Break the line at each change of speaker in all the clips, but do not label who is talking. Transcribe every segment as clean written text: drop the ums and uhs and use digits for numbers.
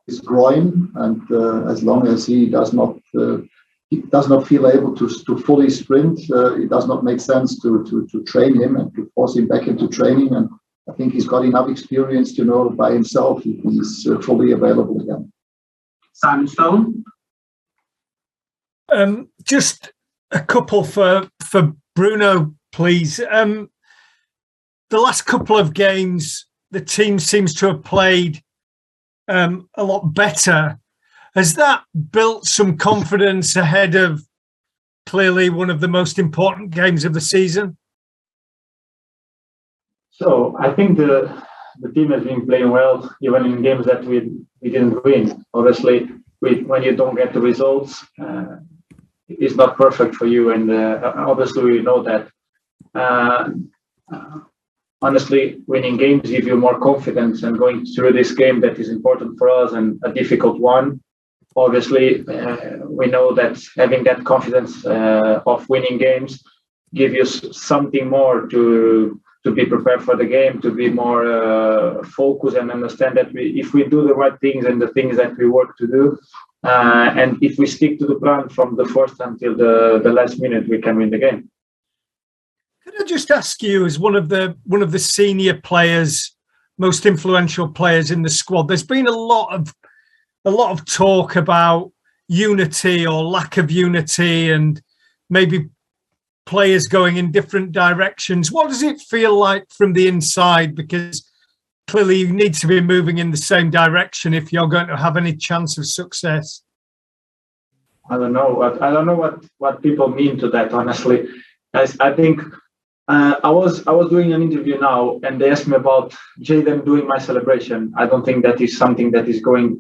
his groin, and as long as he does not feel able to fully sprint, it does not make sense to train him and to force him back into training. And I think he's got enough experience to know by himself if he's fully available again.
Simon Stone?
Just a couple for Bruno, please. The last couple of games, the team seems to have played a lot better. Has that built some confidence ahead of clearly one of the most important games of the season?
So I think the team has been playing well, even in games that we didn't win. Obviously, when you don't get the results, it's not perfect for you, and obviously we know that. Honestly, winning games give you more confidence, and going through this game that is important for us and a difficult one. Obviously, we know that having that confidence of winning games give you something more to be prepared for the game, to be more focused and understand that if we do the right things and the things that we work to do, and if we stick to the plan from the first until the last minute, we can win the game.
Could I just ask you, as one of the senior players, most influential players in the squad, there's been a lot of talk about unity or lack of unity, and maybe players going in different directions. What does it feel like from the inside? Because clearly you need to be moving in the same direction if you're going to have any chance of success.
I don't know what people mean to that, honestly. I think I was doing an interview now, and they asked me about Jadon doing my celebration. I don't think that is something that is going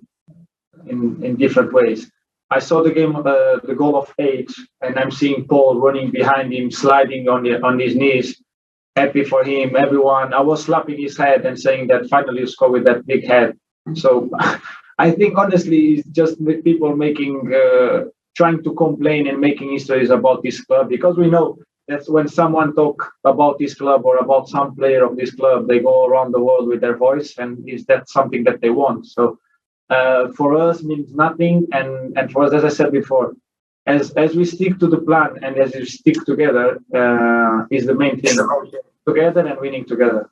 in different ways. I saw the game, the goal of 8, and I'm seeing Paul running behind him, sliding on his knees. Happy for him, everyone. I was slapping his head and saying that finally you score with that big head. So I think honestly, it's just people trying to complain and making histories about this club, because we know that when someone talk about this club or about some player of this club, they go around the world with their voice, and is that something that they want? So for us means nothing, and for us, as I said before, as we stick to the plan and as we stick together, is the main thing. Together and winning together.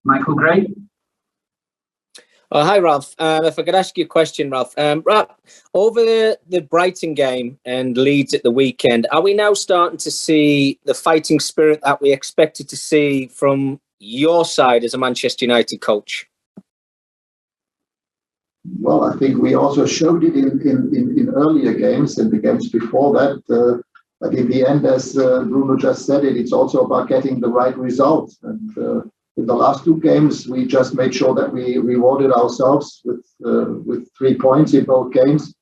Michael Gray?
Hi, Ralf. If I could ask you a question, Ralf. Over the Brighton game and Leeds at the weekend, are we now starting to see the fighting spirit that we expected to see from your side as a Manchester United coach?
Well, I think we also showed it in earlier games and the games before that. But in the end, as Bruno just said it's also about getting the right result. And in the last 2 games, we just made sure that we rewarded ourselves with 3 points in both games.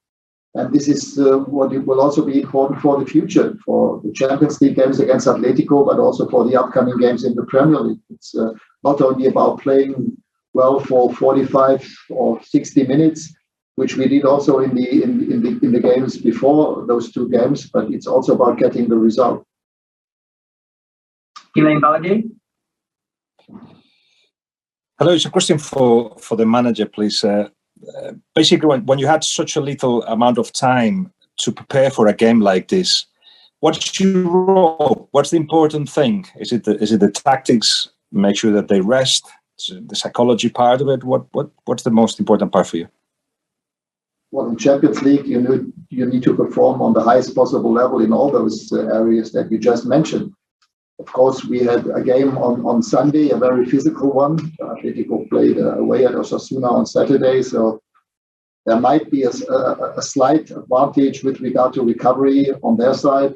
And this is what it will also be important for the future, for the Champions League games against Atletico, but also for the upcoming games in the Premier League. It's not only about playing well for 45 or 60 minutes, which we did also in the games before those 2 games, but it's also about getting the result.
Elaine Balaguer?
Hello, it's a question for the manager, please. Basically, when you had such a little amount of time to prepare for a game like this, what's your role? What's the important thing? Is it the tactics? Make sure that they rest. The psychology part of it. What's the most important part for you?
Well, in Champions League, you need to perform on the highest possible level in all those areas that you just mentioned. Of course, we had a game on Sunday, a very physical one. Atletico played away at Osasuna on Saturday, so there might be a slight advantage with regard to recovery on their side.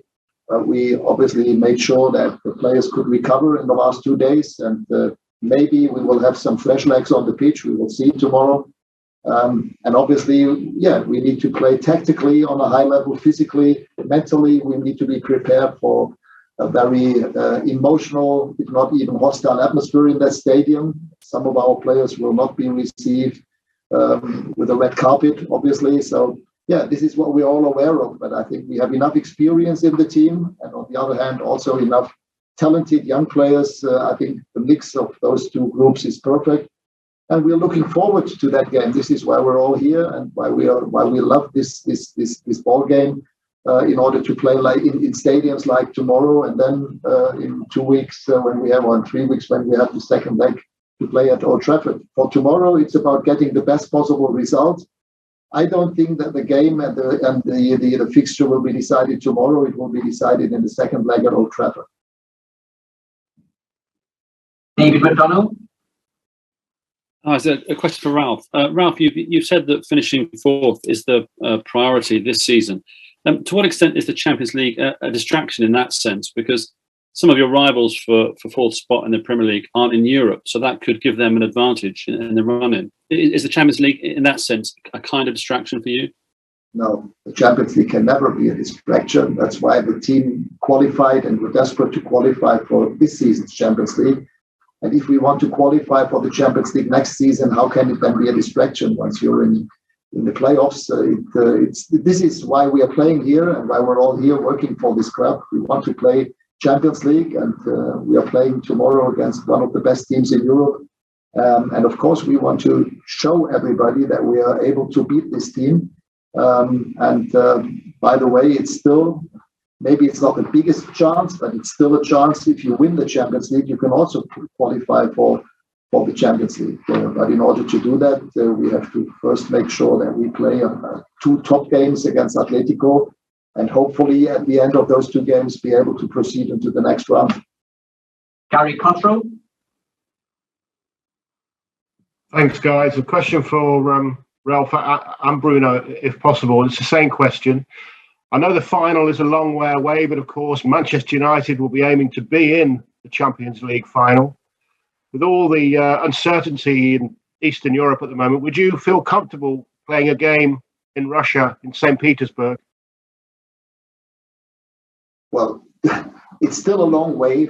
We obviously made sure that the players could recover in the last 2 days, and maybe we will have some fresh legs on the pitch. We will see tomorrow. And obviously, we need to play tactically on a high level, physically, mentally. We need to be prepared for a very emotional, if not even hostile atmosphere in that stadium. Some of our players will not be received with a red carpet, obviously. So, this is what we're all aware of. But I think we have enough experience in the team. And on the other hand, also enough talented young players. I think the mix of those 2 groups is perfect. and we're looking forward to that game. This is why we're all here and why we love this ball game. In order to play like in stadiums like tomorrow, and then in 2 weeks when we have, or in 3 weeks when we have the second leg to play at Old Trafford. For tomorrow, it's about getting the best possible result. I don't think that the game and the fixture will be decided tomorrow. It will be decided in the second leg at Old Trafford.
David McDonald.
It's a question for Ralf. Ralf, you've said that finishing fourth is the priority this season. To what extent is the Champions League a distraction in that sense? Because some of your rivals for fourth spot in the Premier League aren't in Europe, so that could give them an advantage in the run-in. Is the Champions League, in that sense, a kind of distraction for you?
No, the Champions League can never be a distraction. That's why the team qualified and were desperate to qualify for this season's Champions League. And if we want to qualify for the Champions League next season, how can it then be a distraction once you're in the playoffs? This is why we are playing here and why we're all here working for this club. We want to play Champions League, and we are playing tomorrow against one of the best teams in Europe. And of course, we want to show everybody that we are able to beat this team. By the way, it's still, maybe it's not the biggest chance, but it's still a chance. If you win the Champions League, you can also qualify for the Champions League. But in order to do that, we have to first make sure that we play 2 top games against Atletico, and hopefully at the end of those 2 games be able to proceed into the next round.
Gary Cottrell.
Thanks, guys. A question for Ralf and Bruno, if possible. It's the same question. I know the final is a long way away, but of course Manchester United will be aiming to be in the Champions League final. With all the uncertainty in Eastern Europe at the moment, would you feel comfortable playing a game in Russia, in St. Petersburg?
Well, it's still a long way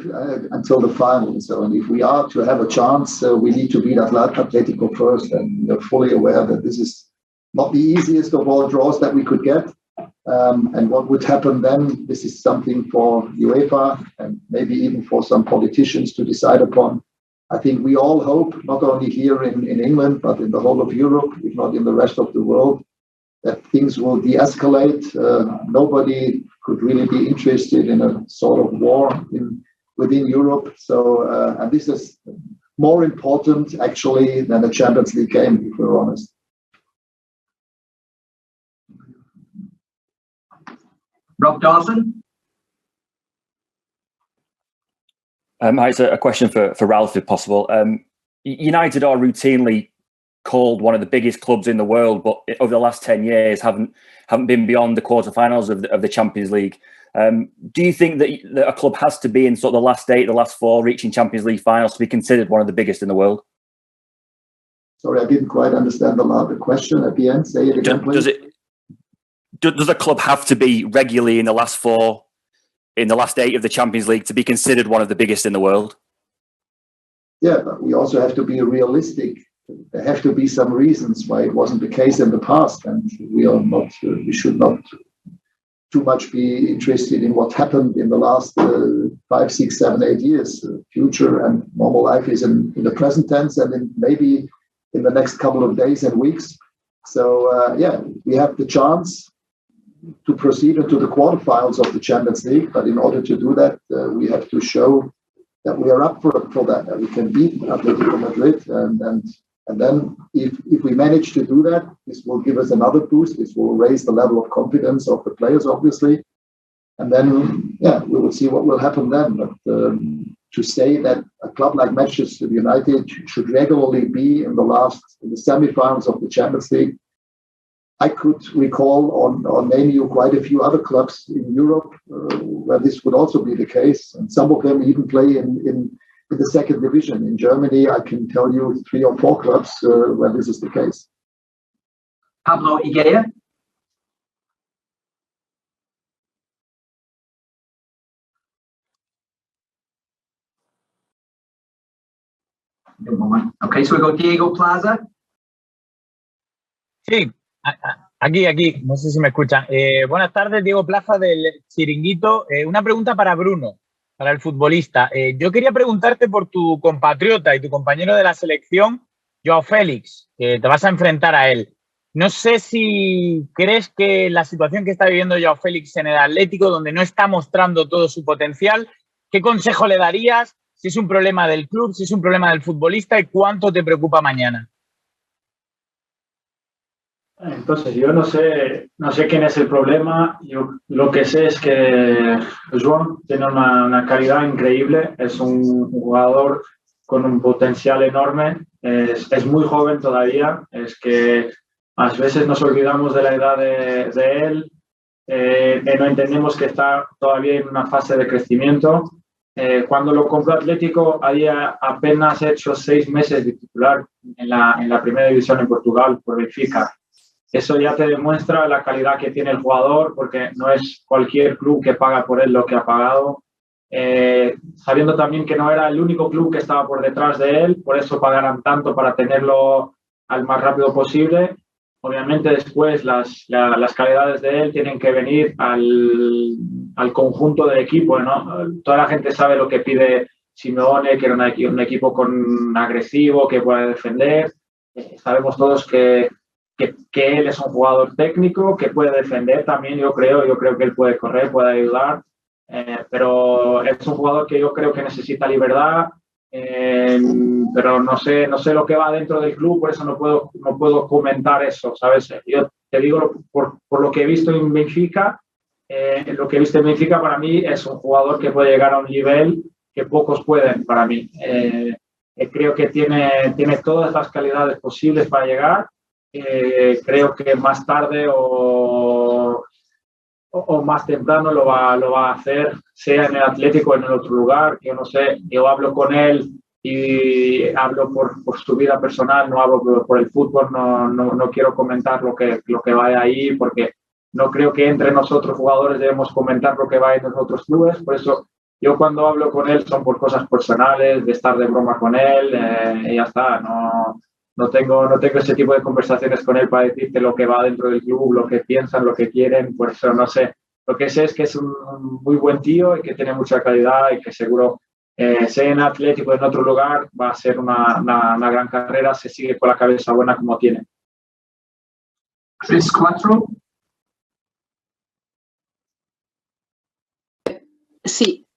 until the final. So, and if we are to have a chance, we need to beat Atletico first. And we're fully aware that this is not the easiest of all draws that we could get. And what would happen then, this is something for UEFA and maybe even for some politicians to decide upon. I think we all hope, not only here in England, but in the whole of Europe, if not in the rest of the world, that things will de-escalate. Nobody could really be interested in a sort of war within Europe. So, and this is more important, actually, than a Champions League game, if we're honest.
Rob Dawson.
It's a question for Ralf, if possible. United are routinely called one of the biggest clubs in the world, but over the last 10 years haven't been beyond the quarterfinals of the Champions League. Do you think that a club has to be in sort of the last 8, the last 4, reaching Champions League finals to be considered one of the biggest in the world?
Sorry, I didn't quite understand the question at the end. Say it again, please.
Does a club have to be regularly in the last 4, in the last 8 of the Champions League to be considered one of the biggest in the world?
Yeah, but we also have to be realistic. There have to be some reasons why it wasn't the case in the past, and we should not too much be interested in what happened in the last 5, 6, 7, 8 years. Future and normal life is in the present tense, and maybe in the next couple of days and weeks. So we have the chance to proceed into the quarterfinals of the Champions League, but in order to do that, we have to show that we are up for that we can beat Atlético Madrid, and then if we manage to do that, this will give us another boost. This will raise the level of confidence of the players, obviously, and then we will see what will happen then. But to say that a club like Manchester United should regularly be in the semi-finals of the Champions League, I could recall or name you quite a few other clubs in Europe where this would also be the case, and some of them even play in the second division. In Germany, I can tell you 3 or 4 clubs where this is the case.
Pablo Higuera. Okay, so we go Diego Plaza.
Sí, aquí, no sé si me escuchan. Buenas tardes, Diego Plaza del Chiringuito. Una pregunta para Bruno, para el futbolista. Yo quería preguntarte por tu compatriota y tu compañero de la selección, Joao Félix, que te vas a enfrentar a él. No sé si crees que la situación que está viviendo Joao Félix en el Atlético, donde no está mostrando todo su potencial, ¿qué consejo le darías? Si es un problema del club, si es un problema del futbolista y cuánto te preocupa mañana.
Entonces, yo no sé quién es el problema. Yo lo que sé es que Joan tiene una calidad increíble, es un jugador con un potencial enorme, es muy joven todavía, es que a veces nos olvidamos de la edad de él, no entendemos que está todavía en una fase de crecimiento. Cuando lo compró Atlético, había apenas hecho 6 meses de titular en la primera división en Portugal por Benfica. Eso ya te demuestra la calidad que tiene el jugador, porque no es cualquier club que paga por él lo que ha pagado. Sabiendo también que no era el único club que estaba por detrás de él, por eso pagarán tanto para tenerlo al más rápido posible. Obviamente después las calidades de él tienen que venir al conjunto del equipo, ¿no? Toda la gente sabe lo que pide Simeone, que era un equipo agresivo, que puede defender. Sabemos todos que él es un jugador técnico que puede defender también, yo creo que él puede correr, puede ayudar, pero es un jugador que yo creo que necesita libertad, pero no sé lo que va dentro del club, por eso no puedo comentar eso, ¿sabes? Yo te digo por lo que he visto en Benfica, para mí es un jugador que puede llegar a un nivel que pocos pueden para mí. Creo que tiene todas las calidades posibles para llegar. Creo que más tarde o más temprano lo va a hacer, sea en el Atlético o en el otro lugar. Yo no sé, yo hablo con él y hablo por su vida personal, no hablo por el fútbol, no quiero comentar lo que vaya ahí, porque no creo que entre nosotros jugadores debemos comentar lo que va en los otros clubes. Por eso yo cuando hablo con él son por cosas personales, de estar de broma con él, y ya está. No tengo ese tipo de conversaciones con él para decirte lo que va dentro del club, lo que piensan, lo que quieren, por eso no sé. Lo que sé es que es un muy buen tío y que tiene mucha calidad y que seguro, sea en Atlético o en otro lugar, va a ser una gran carrera, se sigue con la cabeza buena como tiene.
Chris 4.
Sí.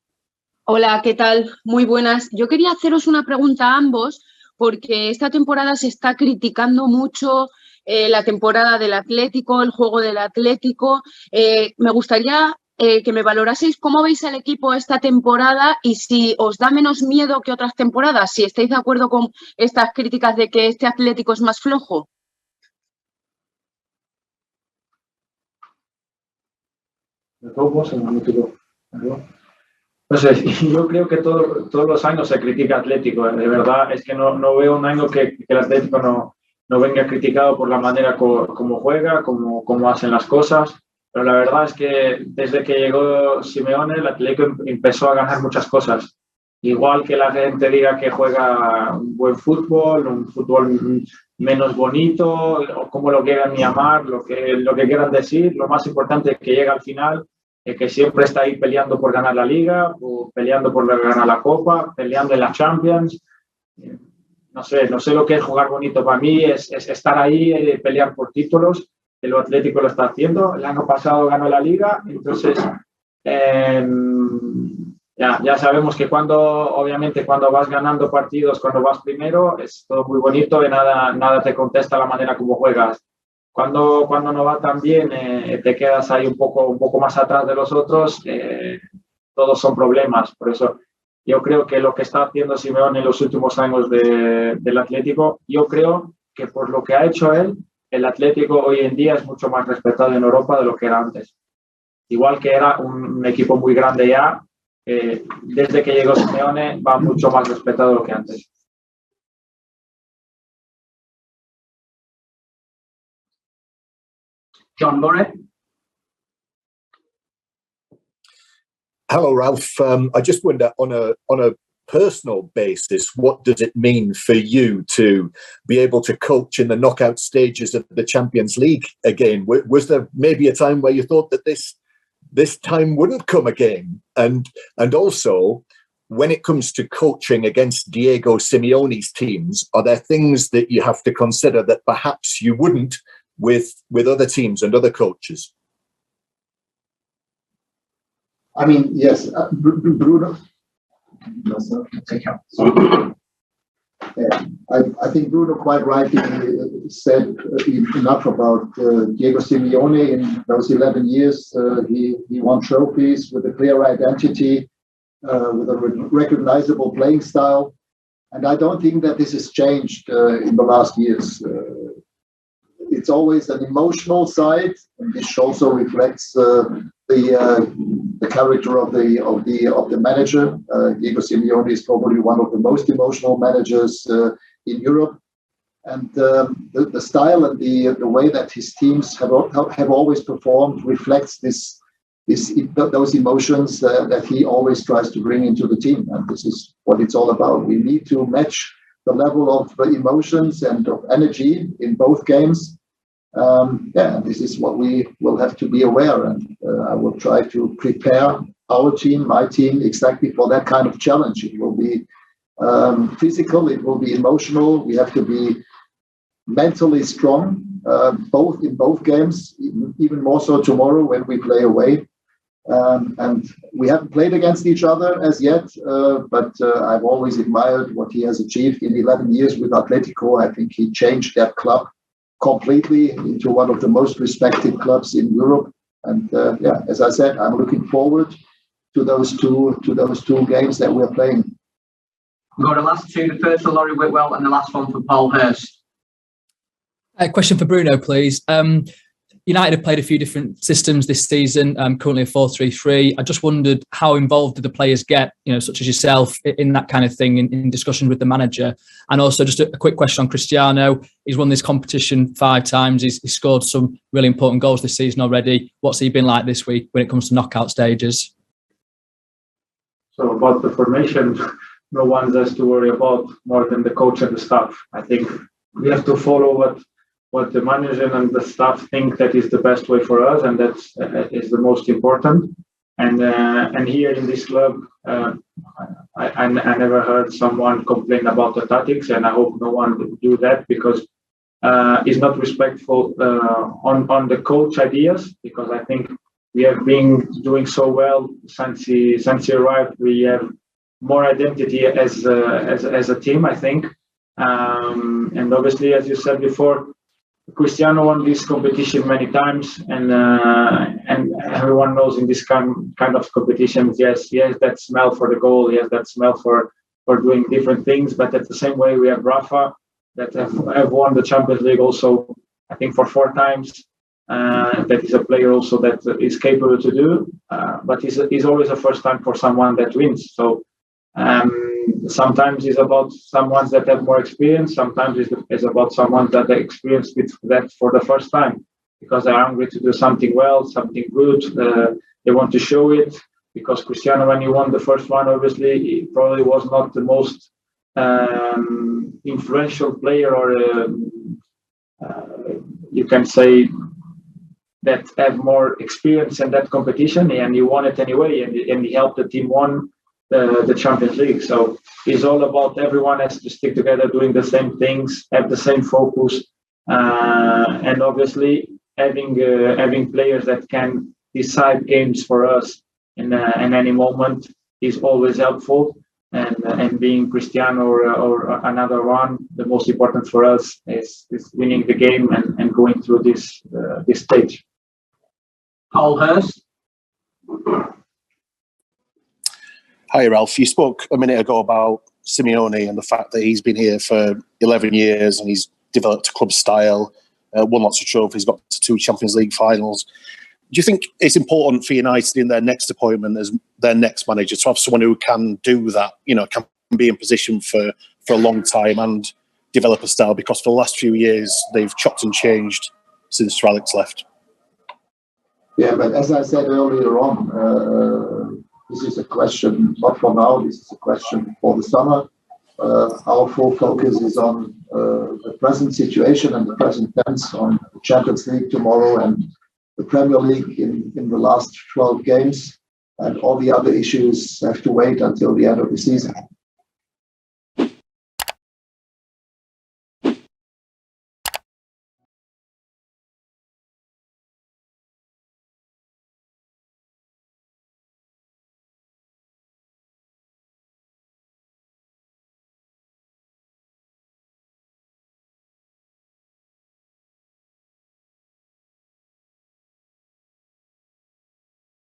Hola, ¿qué tal? Muy buenas. Yo quería haceros una pregunta a ambos, porque esta temporada se está criticando mucho la temporada del Atlético, el juego del Atlético. Me gustaría que me valoraseis cómo veis al equipo esta temporada y si os da menos miedo que otras temporadas, si estáis de acuerdo con estas críticas de que este Atlético es más flojo.
No sé, yo creo que todos los años se critica Atlético. De verdad, es que no veo un año que el Atlético no venga criticado por la manera como juega, como hacen las cosas. Pero la verdad es que desde que llegó Simeone, el Atlético empezó a ganar muchas cosas. Igual que la gente diga que juega un buen fútbol, un fútbol menos bonito, o como lo quieran llamar, lo que quieran decir, lo más importante es que llega al final, que siempre está ahí peleando por ganar la Liga, o peleando por ganar la Copa, peleando en la Champions. No sé lo que es jugar bonito para mí, es estar ahí, pelear por títulos. El Atlético lo está haciendo. El año pasado ganó la Liga, entonces ya sabemos que obviamente cuando vas ganando partidos, cuando vas primero, es todo muy bonito y nada te contesta la manera como juegas. Cuando no va tan bien, te quedas ahí un poco más atrás de los otros, todos son problemas. Por eso yo creo que lo que está haciendo Simeone en los últimos años del Atlético, yo creo que por lo que ha hecho él, el Atlético hoy en día es mucho más respetado en Europa de lo que era antes. Igual que era un equipo muy grande ya, desde que llegó Simeone va mucho más respetado de lo que antes.
John Murray.
Hello, Ralf. I just wonder, on a personal basis, what does it mean for you to be able to coach in the knockout stages of the Champions League again? Was there maybe a time where you thought that this time wouldn't come again? And also, when it comes to coaching against Diego Simeone's teams, are there things that you have to consider that perhaps you wouldn't with other teams and other coaches?
I mean, yes, Bruno. I think Bruno quite rightly said enough about Diego Simeone. In those 11 years, he won trophies with a clear identity, with a recognizable playing style. And I don't think that this has changed in the last years. It's always an emotional side, and this also reflects the character of the manager. Diego Simeone is probably one of the most emotional managers in Europe, and the style and the way that his teams have always performed reflects those emotions that he always tries to bring into the team, and this is what it's all about. We need to match the level of emotions and of energy in both games. This is what we will have to be aware, and I will try to prepare our team, my team, exactly for that kind of challenge. It will be physical, it will be emotional. We have to be mentally strong, both in both games, even more so tomorrow when we play away. And we haven't played against each other as yet, but I've always admired what he has achieved in 11 years with Atletico. I think he changed that club completely into one of the most respected clubs in Europe. And as I said, I'm looking forward to those two games that we're playing.
We've got the last two, the first for Laurie Whitwell and the last one for Paul Hurst.
A question for Bruno, please. United have played a few different systems this season, currently a 4-3-3. I just wondered how involved do the players get, such as yourself, in that kind of thing, in discussion with the manager? And also just a quick question on Cristiano. He's won this competition 5 times. He's scored some really important goals this season already. What's he been like this week when it comes to knockout stages?
So about the formation, no one has to worry about more than the coach and the staff. I think we have to follow what the manager and the staff think that is the best way for us, and that is the most important. And here in this club, I never heard someone complain about the tactics, and I hope no one will do that, because it's not respectful on the coach ideas, because I think we have been doing so well since he arrived. We have more identity as a team, I think. And obviously, as you said before, Cristiano won this competition many times, and everyone knows in this kind of competitions, yes, he has that smell for the goal, he has that smell for doing different things. But at the same way, we have Rafa that have won the Champions League also, I think, for 4 times. That is a player also that is capable to do, but it's always a first time for someone that wins. So sometimes it's about someone that have more experience. Sometimes it's about someone that they experienced with that for the first time, because they're hungry to do something well, something good. They want to show it, because Cristiano, when he won the first one, obviously he probably was not the most influential player, or you can say that have more experience in that competition, and he won it anyway, and he helped the team won the Champions League. So it's all about everyone has to stick together, doing the same things, have the same focus, and obviously having players that can decide games for us in any moment is always helpful. And being Cristiano or another one, the most important for us is winning the game and going through this stage.
Paul Hurst.
Hi, Ralf. You spoke a minute ago about Simeone and the fact that he's been here for 11 years and he's developed a club style, won lots of trophies, got to 2 Champions League finals. Do you think it's important for United in their next appointment as their next manager to have someone who can do that, can be in position for a long time and develop a style? Because for the last few years, they've chopped and changed since Sir Alex left.
Yeah, but as I said earlier on, this is a question not for now, this is a question for the summer. Our full focus is on the present situation and the present tense, on the Champions League tomorrow and the Premier League in the last 12 games. and all the other issues have to wait until the end of the season.